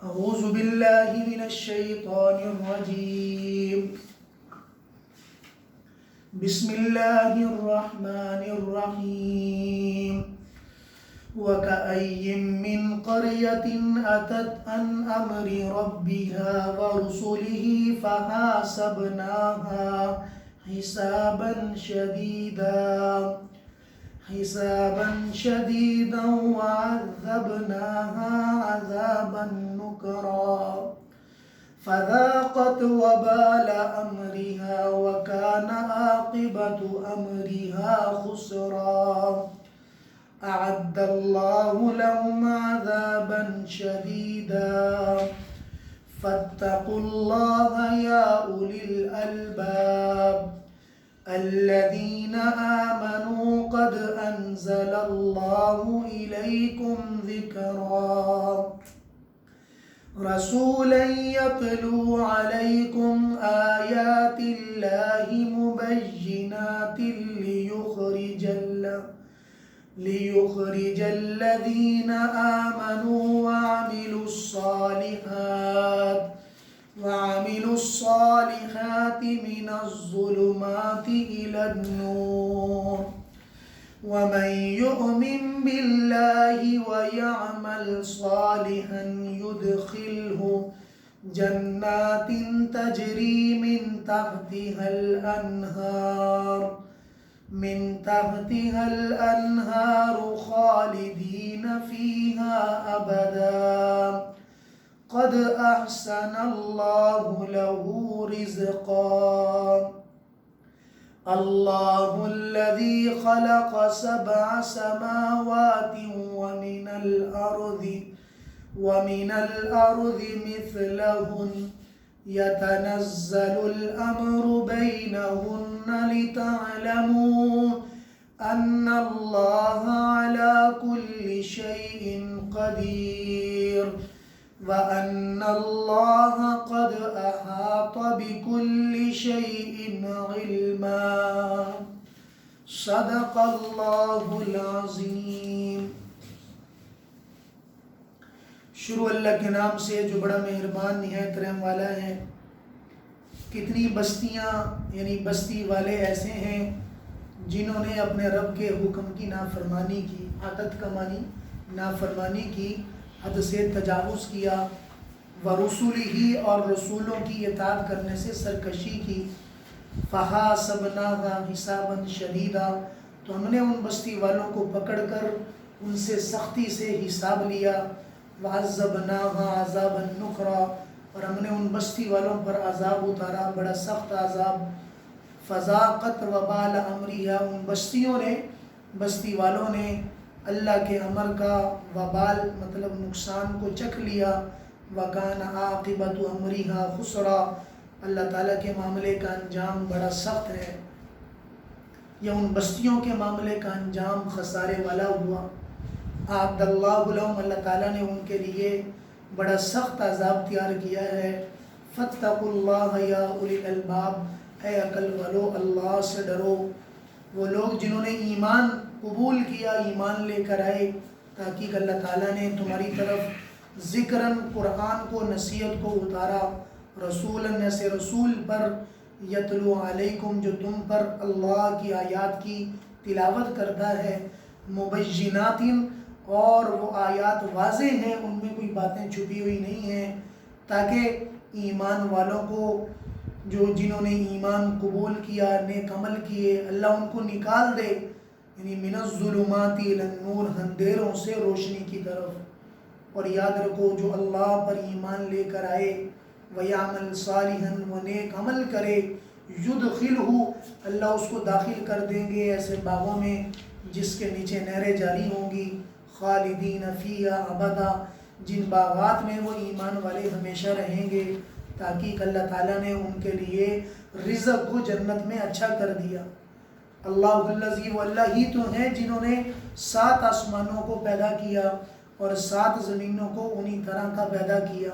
أعوذ بالله من الشيطان الرجيم. بسم الله الرحمن الرحيم. وكأي من قرية أتت عن أمر ربها ورسله فحاسبناها حسابا شديدا وعذبناها عذابا نكرا فذاقت وبال أمرها وكان عاقبة أمرها خسرا أعد الله لهم عذابا شديدا فاتقوا الله يا أولي الألباب الذين آمنوا قد أنزل الله إليكم ذكرا رسولا يتلو عليكم آيات الله مبينات ليخرج الذين آمنوا وعملوا الصالحات من الظلمات إلى النور ومن يؤمن بالله ويعمل صالحا يدخله جنات تجري من تحتها الأنهار خالدين فيها أبدا قد أحسن الله له رزقا الله الذي خلق 7 سماوات ومن الأرض مثلهن يتنزل الأمر بينهن لتعلموا أن الله على كل شيء قدير وأن الله قد أحاط بكل شيء علما صدق الله العظيم. شروع اللہ کے نام سے جو بڑا مہربان نہایت رحم والا ہے. کتنی بستیاں یعنی بستی والے ایسے ہیں جنہوں نے اپنے رب کے حکم کی نافرمانی کی. عادت کا معنی نافرمانی کی، حد سے تجاوز کیا، ورسولہ اور رسولوں کی اطاعت کرنے سے سرکشی کی. فحاسبناها حسابا شدیدا، تو ہم نے ان بستی والوں کو پکڑ کر ان سے سختی سے حساب لیا. وعذبناها عذابا نکرا، اور ہم نے ان بستی والوں پر عذاب اتارا، بڑا سخت عذاب. فذاقت وبال امرها، ان بستی والوں نے اللہ کے امر کا وبال مطلب نقصان کو چکھ لیا. وَكَانَ عَاقِبَةُ أَمْرِهَا خُسْرًا، اللہ تعالیٰ کے معاملے کا انجام بڑا سخت ہے، یا ان بستیوں کے معاملے کا انجام خسارے والا ہوا. اعد اللہ لہم، اللہ تعالیٰ نے ان کے لیے بڑا سخت عذاب تیار کیا ہے. فاتقوا اللہ یا اولی الالباب، اے عقل والو اللہ سے ڈرو. وہ لوگ جنہوں نے ایمان قبول کیا، ایمان لے کر آئے، تاکہ اللہ تعالیٰ نے تمہاری طرف ذکراً قرآن کو، نصیحت کو اتارا. رسولاً، ایسے رسول پر، یتلو علیکم، جو تم پر اللہ کی آیات کی تلاوت کرتا ہے. مبینات، اور وہ آیات واضح ہیں، ان میں کوئی باتیں چھپی ہوئی نہیں ہیں، تاکہ ایمان والوں کو، جنہوں نے ایمان قبول کیا، نیک عمل کیے، اللہ ان کو نکال دے، یعنی من الظلمات الی النور، اندھیروں سے روشنی کی طرف. اور یاد رکھو، جو اللہ پر ایمان لے کر آئے، وَيَعْمَلْ صَالِحًا، وہ نیک عمل کرے، يُدْخِلْهُ، اللہ اس کو داخل کر دیں گے ایسے باغوں میں جس کے نیچے نہریں جاری ہوں گی. خالدین فیہا ابدا، جن باغات میں وہ ایمان والے ہمیشہ رہیں گے. تاکہ اللہ تعالیٰ نے ان کے لیے رزق کو جنت میں اچھا کر دیا. اللہ الذی، وہ اللہ ہی تو ہیں جنہوں نے 7 آسمانوں کو پیدا کیا اور 7 زمینوں کو انہی طرح کا پیدا کیا.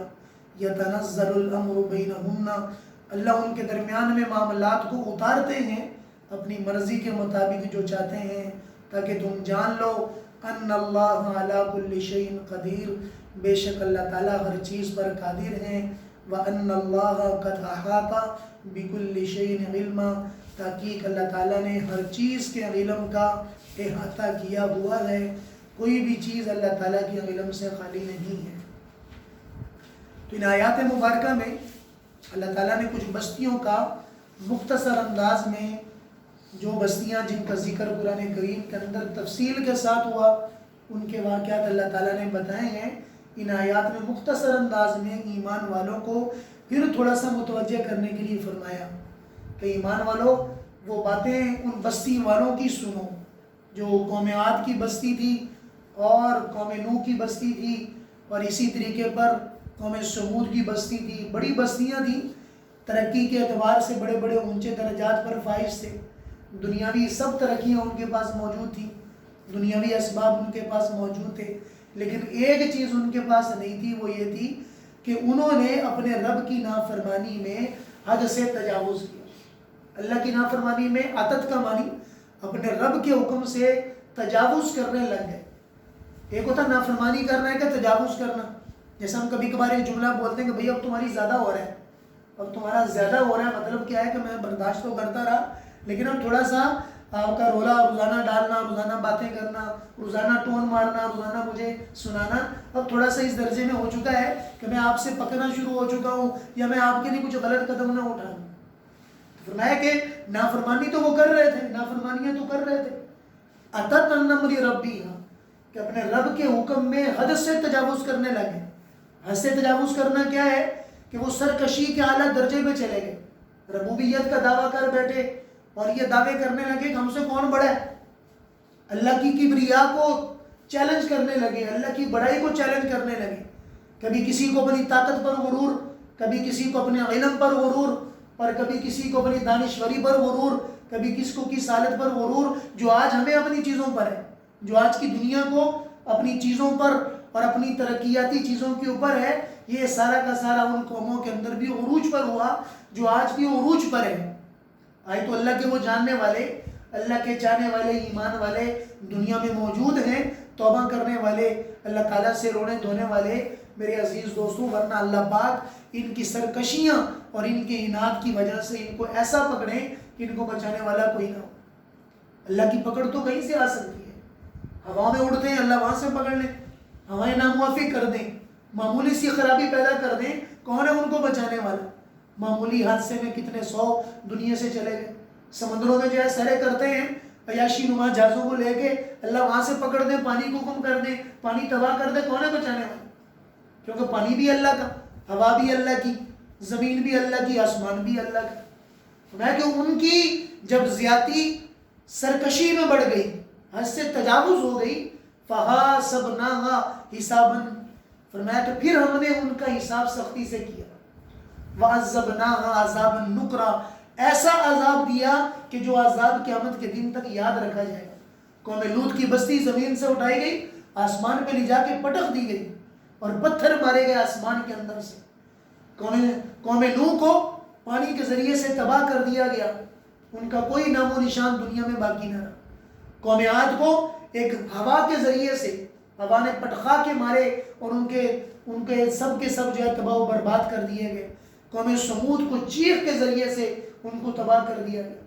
یتنزل الامر بینہن، اللہ ان کے درمیان میں معاملات کو اتارتے ہیں اپنی مرضی کے مطابق جو چاہتے ہیں، تاکہ تم جان لو ان اللہ علی کل شیء قدیر، بے شک اللہ تعالیٰ ہر چیز پر قادر ہیں، وَأَنَّ اللَّهَ قَدْ أَحَاطَ بِكُلِّ شَيْءٍ عِلْمًا، تحقیق اللہ تعالیٰ نے ہر چیز کے علم کا احاطہ کیا ہوا ہے، کوئی بھی چیز اللہ تعالیٰ کے علم سے خالی نہیں ہے۔ تو ان آیات مبارکہ میں اللہ تعالیٰ نے کچھ بستیوں کا مختصر انداز میں، جو بستیاں جن کا ذکر قرآن کریم کے اندر تفصیل کے ساتھ ہوا، ان کے واقعات اللہ تعالیٰ نے بتائے ہیں۔ ان آیات میں مختصر انداز میں ایمان والوں کو پھر تھوڑا سا متوجہ کرنے کے لیے فرمایا کہ ایمان والوں وہ باتیں ان بستی والوں کی سنو جو قوم عاد کی بستی تھی اور قوم نوح کی بستی تھی، اور اسی طریقے پر قوم سمود کی بستی تھی۔ بڑی بستیاں تھیں، ترقی کے اعتبار سے بڑے بڑے اونچے درجات پر فائز تھے، دنیاوی سب ترقیاں ان کے پاس موجود تھیں، دنیاوی اسباب ان کے پاس موجود تھے، لیکن ایک چیز ان کے پاس نہیں تھی، وہ یہ تھی کہ انہوں نے اپنے رب کی نافرمانی میں حد سے تجاوز کیا۔ اللہ کی نافرمانی میں عطت کا معنی اپنے رب کے حکم سے تجاوز کرنے لگ گئے۔ ایک ہوتا نافرمانی کرنا ہے کہ تجاوز کرنا، جیسے ہم کبھی کبھار ایک جملہ بولتے ہیں کہ بھئی اب تمہاری زیادہ ہو رہا ہے، اب تمہارا زیادہ ہو رہا ہے، مطلب کیا ہے کہ میں برداشت تو کرتا رہا لیکن اب تھوڑا سا آپ کا رولا روزانہ ڈالنا، روزانہ باتیں کرنا، روزانہ ٹون مارنا، روزانہ مجھے سنانا اب تھوڑا سا اس درجے میں ہو چکا ہے کہ میں آپ سے پکنا شروع ہو چکا ہوں، یا میں آپ کے لیے کچھ غلط قدم نہ اٹھاؤں۔ فرمایا کہ نافرمانی تو وہ کر رہے تھے، نافرمانیاں تو کر رہے تھے، اتت عن امر ربیہا، کہ اپنے رب کے حکم میں حد سے تجاوز کرنے لگے۔ حد سے تجاوز کرنا کیا ہے کہ وہ سرکشی کے اعلیٰ درجے میں چلے گئے، ربوبیت کا دعویٰ کر بیٹھے اور یہ دعوے کرنے لگے کہ ہم سے کون بڑا ہے، اللہ کی کبریا کو چیلنج کرنے لگے، اللہ کی بڑائی کو چیلنج کرنے لگے، کبھی کسی کو اپنی طاقت پر غرور، کبھی کسی کو اپنے علم پر غرور، اور کبھی کسی کو اپنی دانشوری پر غرور، کبھی کس کو کس حالت پر غرور، جو آج ہمیں اپنی چیزوں پر ہے، جو آج کی دنیا کو اپنی چیزوں پر اور اپنی ترقیاتی چیزوں کے اوپر ہے، یہ سارا کا سارا ان قوموں کے اندر بھی عروج پر ہوا جو آج بھی عروج پر ہے۔ آج تو اللہ کے وہ جاننے والے، اللہ کے چاہنے والے، ایمان والے دنیا میں موجود ہیں، توبہ کرنے والے، اللہ تعالیٰ سے رونے دھونے والے میرے عزیز دوستوں، ورنہ اللہ پاک ان کی سرکشیاں اور ان کے اناد کی وجہ سے ان کو ایسا پکڑیں کہ ان کو بچانے والا کوئی نہ ہو۔ اللہ کی پکڑ تو کہیں سے آ سکتی ہے، ہوا میں اڑتے ہیں، اللہ وہاں سے پکڑ لیں، ہوائیں ناموافق کر دیں، معمولی سی خرابی پیدا کر دیں، کون ہے ان کو بچانے والا؟ معمولی حادثے میں کتنے 100 دنیا سے چلے گئے، سمندروں میں جو ہے سیریں کرتے ہیں عیاشی نما جہازوں کو لے کے، اللہ وہاں سے پکڑ دیں، پانی کو حکم کر دیں، پانی تباہ کر دیں، کون ہے بچانے والا؟ کیونکہ پانی بھی اللہ کا، ہوا بھی اللہ کی، زمین بھی اللہ کی، آسمان بھی اللہ کا۔ فرمایا کہ ان کی جب زیادتی سرکشی میں بڑھ گئی، حد سے تجاوز ہو گئی، فَحَاسَبْنَاهَا حِسَابًا، فرمایا کہ پھر ہم نے ان کا حساب سختی سے کیا، وَعَذَّبْنَاهَا عَذَابًا نُكْرًا، ایسا عذاب دیا کہ جو عذاب قیامت کے دن تک یاد رکھا جائے گا۔ قوم لوط کی بستی زمین سے اٹھائی گئی، آسمان پہ لے جا کے پٹخ دی گئی اور پتھر مارے گئے آسمان کے اندر سے۔ قوم نوح کو پانی کے ذریعے سے تباہ کر دیا گیا، ان کا کوئی نام و نشان دنیا میں باقی نہ رہا۔ قوم عاد کو ایک ہوا کے ذریعے سے، ہوا نے پٹخا کے مارے اور ان کے سب کے سب جو ہے تباہ و برباد کر دیے گئے۔ قوم سمود کو چیخ کے ذریعے سے ان کو تباہ کر دیا گیا۔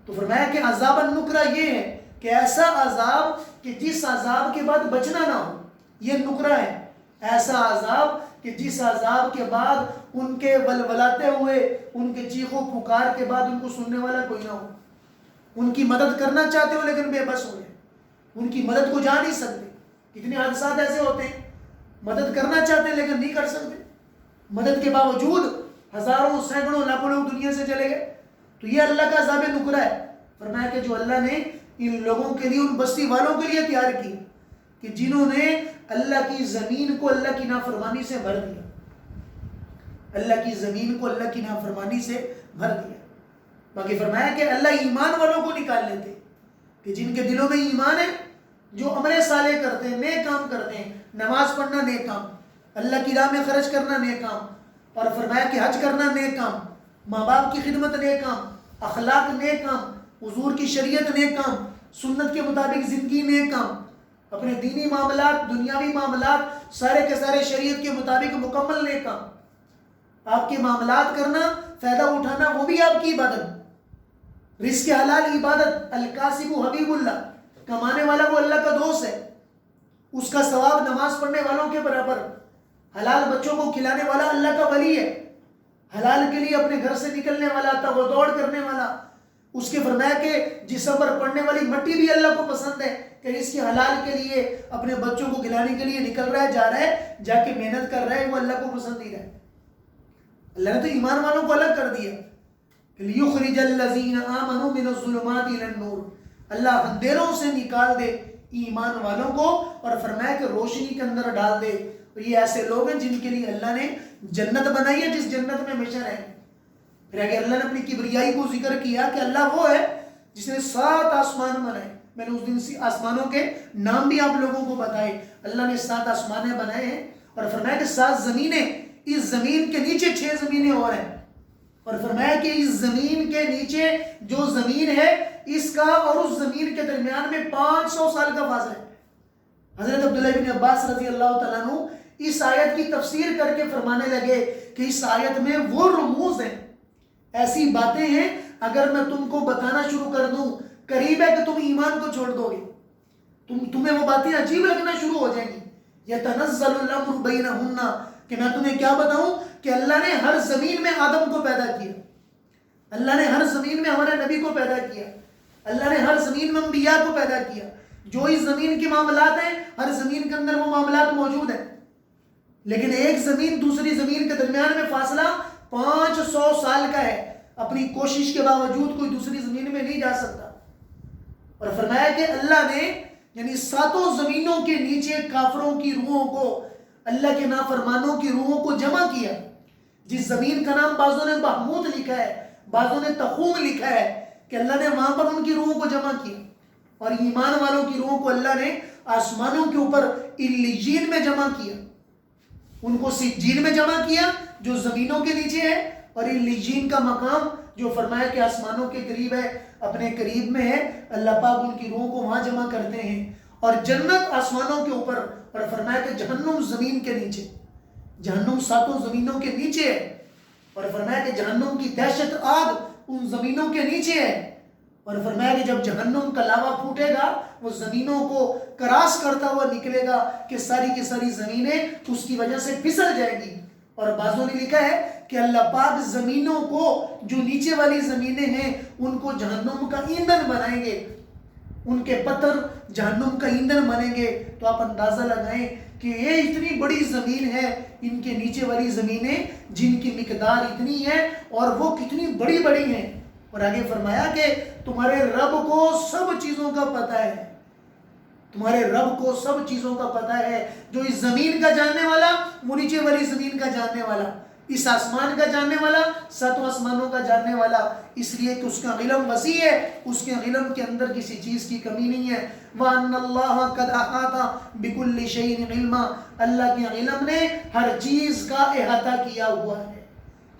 تو فرمایا کہ عذاب النکرہ یہ ہے کہ ایسا عذاب کہ جس عذاب کے بعد بچنا نہ ہو، یہ نکرہ ہے، ایسا عذاب کہ جس عذاب کے بعد ان کے ولولاتے ہوئے، ان کے چیخ و پکار کے بعد ان کو سننے والا کوئی نہ ہو، ان کی مدد کرنا چاہتے ہو لیکن بے بس ہو جائے، ان کی مدد کو جا نہیں سکتے۔ کتنے حادثات ایسے ہوتے ہیں، مدد کرنا چاہتے ہیں لیکن نہیں کر سکتے، مدد کے باوجود ہزاروں سینکڑوں لاکھوں لوگ دنیا سے چلے گئے، تو یہ اللہ کا عذاب نکرہ ہے۔ فرمایا کہ جو اللہ نے ان لوگوں کے لیے، ان بستی والوں کے لیے تیار کی کہ جنہوں نے اللہ کی زمین کو اللہ کی نافرمانی سے بھر دیا، اللہ کی زمین کو اللہ کی نافرمانی سے بھر دیا۔ باقی فرمایا کہ اللہ ایمان والوں کو نکال لیتے کہ جن کے دلوں میں ایمان ہے، جو عمل صالح کرتے ہیں، نیک کام کرتے ہیں، نماز پڑھنا نیک کام، اللہ کی راہ میں خرچ کرنا نیک کام، اور فرمایا کہ حج کرنا نیک کام، ماں باپ کی خدمت نیک کام، اخلاق نیک کام، حضور کی شریعت نیک کام، سنت کے مطابق زندگی نیک کام، اپنے دینی معاملات، دنیاوی معاملات سارے کے سارے شریعت کے مطابق مکمل نیک کام. آپ کے معاملات کرنا، فائدہ اٹھانا، وہ بھی آپ کی عبادت. رزق حلال عبادت. الکاسب حبیب اللہ، کمانے والا وہ اللہ کا دوست ہے، اس کا ثواب نماز پڑھنے والوں کے برابر. حلال بچوں کو کھلانے والا اللہ کا ولی ہے، حلال کے لیے اپنے گھر سے نکلنے والا، تگ و دوڑ کرنے والا. اس کے فرمایا کہ جسم پر پڑنے والی مٹی بھی اللہ کو پسند ہے کہ اس کی حلال کے لیے اپنے بچوں کو کھلانے کے لیے نکل رہا ہے، جا رہا ہے، جا کے محنت کر رہا ہے، وہ اللہ کو پسندیدہ ہے. اللہ نے تو ایمان والوں کو الگ کر دیا. لِيُخْرِجَ الَّذِينَ آمَنُوا مِنَ الظُّلُمَاتِ إِلَى النُّورِ، اللہ اندھیروں سے نکال دے ایمان والوں کو اور فرمایا کہ روشنی کے اندر ڈال دے. اور یہ ایسے لوگ ہیں جن کے لیے اللہ نے جنت بنائی ہے، جس جنت میں ہمیشہ رہیں. پھر اگر اللہ نے اپنی کبریائی کو ذکر کیا کہ اللہ وہ ہے جس نے 7 آسمان بنائے. میں نے اس دن آسمانوں کے نام بھی آپ لوگوں کو بتائے. اللہ نے 7 آسمانیں بنائے ہیں اور فرمایا کہ 7 زمینیں، اس زمین کے نیچے 6 زمینیں اور ہیں. اور فرمایا کہ اس زمین کے نیچے جو زمین ہے اس کا اور اس زمین کے درمیان میں 500 سال کا فاصلہ ہے. حضرت عبداللہ بن عباس رضی اللہ تعالیٰ عنہ اس آیت کی تفسیر کر کے فرمانے لگے کہ اس آیت میں وہ رموز ہیں، ایسی باتیں ہیں اگر میں تم کو بتانا شروع کر دوں قریب ہے کہ تم ایمان کو چھوڑ دو گے. تمہیں وہ باتیں عجیب لگنا شروع ہو جائیں گی. یتنزل الامر بینہن، کہ میں تمہیں کیا بتاؤں کہ اللہ نے ہر زمین میں آدم کو پیدا کیا، اللہ نے ہر زمین میں ہمارے نبی کو پیدا کیا، اللہ نے ہر زمین میں انبیاء کو پیدا کیا. جو اس زمین کے معاملات ہیں ہر زمین کے اندر وہ معاملات موجود ہیں، لیکن ایک زمین دوسری زمین کے درمیان میں فاصلہ 500 سال کا ہے. اپنی کوشش کے باوجود کوئی دوسری زمین میں نہیں جا سکتا. اور فرمایا کہ اللہ نے یعنی 7 زمینوں کے نیچے کافروں کی روحوں کو، اللہ کے نافرمانوں کی روحوں کو جمع کیا. جس زمین کا نام بعضوں نے بہموت لکھا ہے، بعضوں نے تخوم لکھا ہے، کہ اللہ نے وہاں پر ان کی روحوں کو جمع کیا. اور ایمان والوں کی روحوں کو اللہ نے آسمانوں کے اوپر علیین میں جمع کیا. ان کو سجین میں جمع کیا جو زمینوں کے نیچے ہے، اور علیین کا مقام جو فرمایا کہ آسمانوں کے قریب ہے، اپنے قریب میں ہے. اللہ پاک ان کی روحوں کو وہاں جمع کرتے ہیں. اور جنت آسمانوں کے اوپر، اور فرمایا کہ جہنم زمین کے نیچے. جہنم 7 زمینوں کے نیچے ہے، اور فرمایا کہ جہنم کی دہشت آگ ان زمینوں کے نیچے ہے. اور فرمایا کہ جب جہنم کا لاوا پھوٹے گا وہ زمینوں کو کراس کرتا ہوا نکلے گا کہ ساری کی ساری زمینیں اس کی وجہ سے پھسل جائیں گی. اور بعضوں نے لکھا ہے کہ اللہ پاک زمینوں کو، جو نیچے والی زمینیں ہیں ان کو جہنم کا ایندھن بنائیں گے، ان کے پتھر جہنم کا ایندھن بنیں گے. تو آپ اندازہ لگائیں کہ یہ اتنی بڑی زمین ہے، ان کے نیچے والی زمینیں جن کی مقدار اتنی ہے اور وہ کتنی بڑی بڑی ہیں. اور آگے فرمایا کہ تمہارے رب کو سب چیزوں کا پتہ ہے، تمہارے رب کو سب چیزوں کا پتہ ہے. جو اس زمین کا جاننے والا وہ نیچے والی زمین کا جاننے والا، اس آسمان کا جاننے والا 7 آسمانوں کا جاننے والا. اس لیے کہ اس کا علم وسیع ہے، اس کے علم کے اندر کسی چیز کی کمی نہیں ہے. وَأَنَّ اللَّهَ قَدْ أَحَاطَ بِكُلِّ شَيْءٍ عِلْمًا، اللہ کے علم نے ہر چیز کا احاطہ کیا ہوا ہے،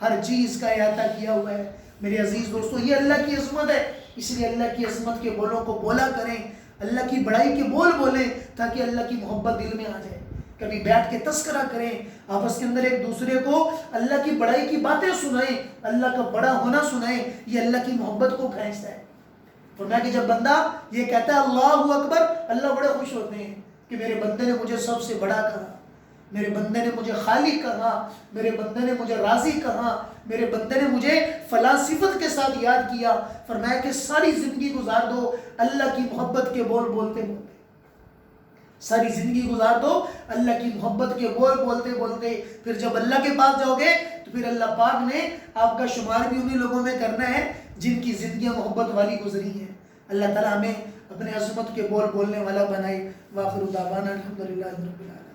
ہر چیز کا احاطہ کیا ہوا ہے. میرے عزیز دوستو، یہ اللہ کی عظمت ہے. اس لیے اللہ کی عظمت کے بولوں کو بولا کریں، اللہ کی بڑائی کے بول بولیں تاکہ اللہ کی محبت دل میں آ جائے. کبھی بیٹھ کے تذکرہ کریں، آپس کے اندر ایک دوسرے کو اللہ کی بڑائی کی باتیں سنائیں، اللہ کا بڑا ہونا سنائیں. یہ اللہ کی محبت کو کھینچتا ہے. فرمایا کہ جب بندہ یہ کہتا ہے اللہ اکبر، اللہ بڑے خوش ہوتے ہیں کہ میرے بندے نے مجھے سب سے بڑا کہا، میرے بندے نے مجھے خالق کہا، میرے بندے نے مجھے راضی کہا، میرے بندے نے مجھے فلاں صفت کے ساتھ یاد کیا. فرمایا کہ ساری زندگی گزار دو اللہ کی محبت کے بول بولتے بولتے، ساری زندگی گزار دو اللہ کی محبت کے بول بولتے بولتے. پھر جب اللہ کے پاس جاؤ گے تو پھر اللہ پاک نے آپ کا شمار بھی انہی لوگوں میں کرنا ہے جن کی زندگیاں محبت والی گزری ہیں. اللہ تعالیٰ ہمیں اپنے عظمت کے بول بولنے والا بنائے. وآخر دعوانا الحمدللہ رب العالمین.